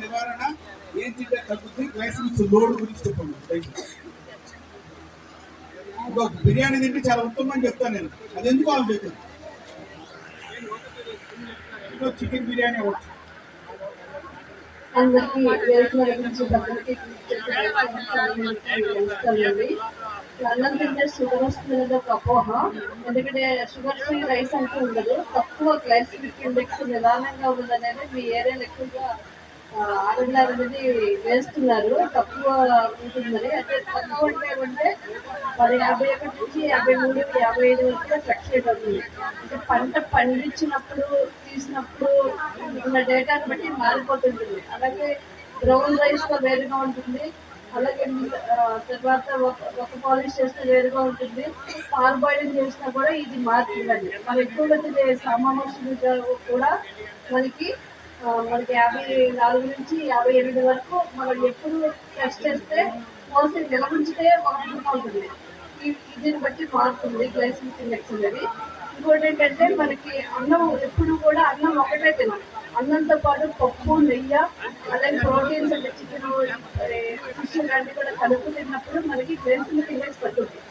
నివారణ ఏం తింటే తగ్గుతుంది, గ్లైసిమిక్ లోడ్ గురించి చెప్పండి. ఇంకో బిర్యానీ తింటే చాలా ఉత్తమం అని చెప్తాను నేను, అది ఎందుకు ఆలోచిస్తుంది. ఇంకో చికెన్ బిర్యానీ అవ్వచ్చు. అందరికీ అన్నం తింటే షుగర్ వస్తుంది ఒక అపోహ. ఎందుకంటే షుగర్ ఫ్రీ రైస్ అంటూ ఉండదు, తక్కువ గ్లైసిమిక్ ఇండెక్స్ నిదానంగా ఉన్నది అనేది మీ ఏరియాలో ఎక్కువగా ఆరున్నర అనేది వేస్తున్నారు, తక్కువ ఉంటుందని. అంటే తక్కువ అంటే మరి 51 నుంచి 53, 55 వరకు ఫ్లక్చుయేట్ అవుతుంది. అంటే పంట పండించినప్పుడు తీసినప్పుడు ఉన్న డేటాను బట్టి మారిపోతుంటుంది. అలాగే బ్రౌన్ రైస్ లో వేరుగా ఉంటుంది, అలాగే తర్వాత ఒక పాలిష్ చేస్తే వేరుగా ఉంటుంది, పాల్ బాయిలింగ్ చేసినా కూడా ఇది మారుతుందండి. మనం ఎక్కువగా సామాన్య కూడా మనకి 54 నుంచి 58 వరకు మనం ఎప్పుడు టెస్ట్ చేస్తే మోస్ట్లీ నెల ఉంచితే ఉంటుంది. దీన్ని బట్టి మారుతుంది గ్లైసిమిక్ ఇండెక్స్ అనేది. ఇంకోటి ఏంటంటే మనకి అన్నం ఎప్పుడు కూడా అన్నం ఒకటే తినాలి, అన్నంతో పాటు పప్పు, నెయ్యి, అలాగే ప్రోటీన్స్ అంటే చికెన్, ఫిష్ లాంటివి కూడా కలుపు తిన్నప్పుడు మనకి గ్లైసిమిక్ ఇండెక్స్ తగ్గుతుంది.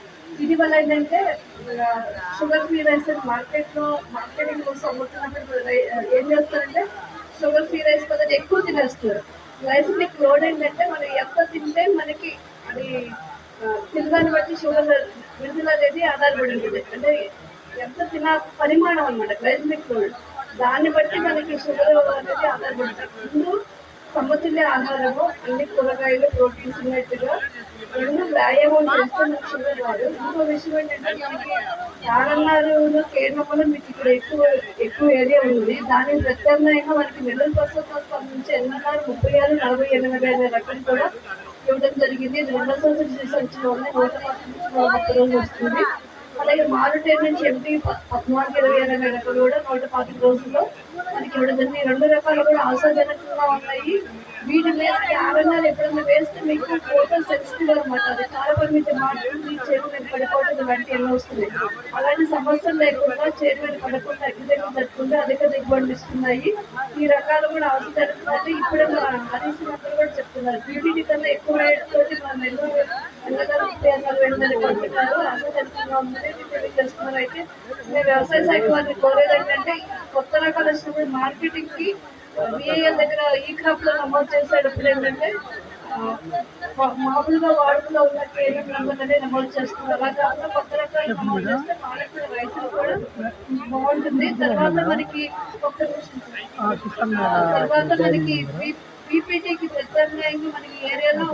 ఇది వల్ల ఏంటంటే షుగర్ ఫ్రీ రైస్ మార్కెటింగ్ కోసం అమ్ముతున్నప్పుడు ఏం చేస్తారంటే షుగర్ ఫ్రీ రైస్ బదులు ఎక్కువ తినేస్తారు. గ్లైసిమిక్ లోడ్ ఏంటంటే మనం ఎంత తింటే మనకి అది తినదాన్ని బట్టి షుగర్ విడుదల అనేది ఆధారపడి ఉంటుంది. అంటే ఎంత తిన పరిమాణం అనమాట గ్లైసిమిక్ లోడ్, దాన్ని బట్టి మనకి షుగర్ అనేది ఆధారపడుతుంది. ముందు సమతుల్య ఆహారము, అన్ని కూరగాయలు, ప్రోటీన్స్ ఉన్నట్టుగా రెండు వ్యాయామం చేస్తే మనకి షుగర్ రాదు. ఇంకో విషయం ఏంటంటే మనకి ఆర్ఎన్ఆర్లో కేంద్రంలో మీకు ఇక్కడ ఎక్కువ ఏరియా ఉంది. దానికి ప్రత్యామ్నాయంగా మనకి మిడిల్ పర్సెంట్ నుంచి ఎన్ఎన్ఆర్ 36, 40, 88 రకాలు కూడా ఇవ్వడం జరిగింది. ఇది 2వ సంవత్సరం రీసెర్చ్లోనే 130 రోజులు వస్తుంది. అలాగే మారుటేరు నుంచి ఎంపీ 14, 20 రకాలు కూడా 125 రోజుల్లో మనకి ఇవ్వడం జరిగింది. 2 రకాలు కూడా ఆశాజనకంగా ఉన్నాయి. వీటి మీద ఆర్ఎన్ఆర్ ఎప్పుడైనా వేస్తే మీకు టోటల్ సెన్సిటివ్ అనమాట. అది చాలా పరిమితి మాత్రం చైర్మన్ పడిపోవడం వంటి ఎన్నో వస్తుంది. అలాంటి సమస్యలు లేకుండా చైర్మన్ పడకుండా అగ్గిదగ్గి జరుపుకుంటే అధిక దిగుబడులు ఇస్తున్నాయి. ఈ రకాలు కూడా ఆశాజనకంగా ఇప్పుడే మన ఆర్ఈసీ మంత్రులు కూడా చెప్తున్నారు. పీపీటీ కన్నా ఎక్కువ రేట్ తోటి మన పంపుతున్నారు, ఆశాజనకంగా ఉందని తెలియజేస్తున్నారు. అయితే మేము వ్యవసాయ శాఖ వారిని కోరేది ఏంటంటే కొత్త రకాలు వచ్చినప్పుడు మార్కెటింగ్ కి విఏఎల్ దగ్గర ఈ క్రాప్ లో నమోదు చేసేటప్పుడు ఏంటంటే మామూలుగా వాడుకలో ఉన్న కేంద్రం నెంబర్ అనేది నమోదు చేస్తున్నారు. అలా కాకుండా కొత్త రకాలు నమోదు చేస్తే వాళ్ళకి రైతులు కూడా బాగుంటుంది. తర్వాత మనకి పీపీటీకి ప్రత్యామ్నాయంగా మనకి ఏరియాలో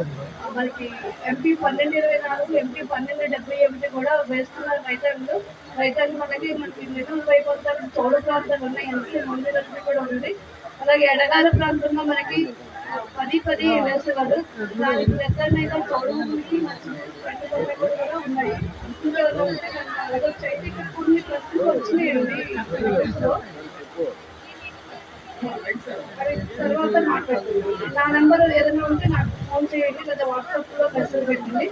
మనకి ఎంపీ 1224, ఎంపీ 1271 కూడా వేస్తున్నారు రైతాంగం మనకి నెల్లూరు వైపు చౌడ ప్రాంతాలు ఉన్నాయి, ఎన్సీ మందిరం కూడా ఉంది. అలాగే ఎడగాల ప్రాంతంలో మనకి 10 వేసేవారు, దానికి ప్రత్యామ్నాయంగా చౌడకి కూడా ఉన్నాయి. కొన్ని ప్రస్తుతం వచ్చినాయండి. తర్వాత మాట్లాడుతున్నాను. నా నెంబర్ ఏదైనా ఉంటే నాకు ఫోన్ చేయండి, లేదా వాట్సాప్లో మెసేజ్ పెట్టండి.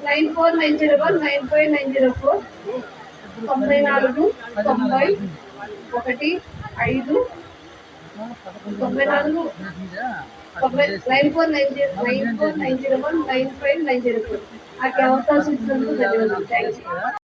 9490 95904 94 90 1 5 94 9490 95904 95 904. నాకు అవకాశం ఇచ్చినందుకు ధన్యవాదాలు. Thank you.